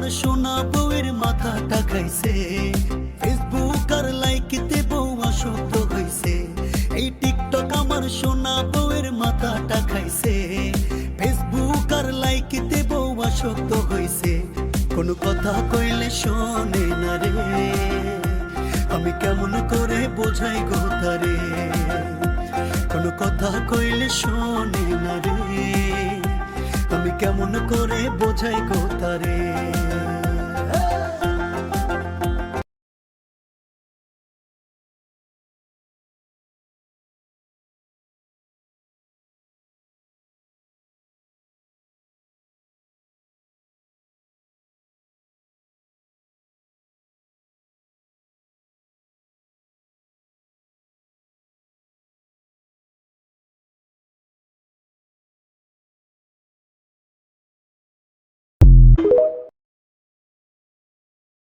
আমার সোনা বউয়ের মাথাটা খাইছে, ফেসবুক আর লাইকিতে বউ আসক্ত হইছে। এই টিকটক আমার সোনা বউয়ের মাথাটা খাইছে, ফেসবুক আর লাইকিতে বউ আসক্ত হইছে। কোনো কথা কইলে শোনে না রে, আমি কেমন করে বোঝাই গো তারে। কোনো কথা কইলে শোনে না রে, আমি কেমন করে বোঝাই গো তারে।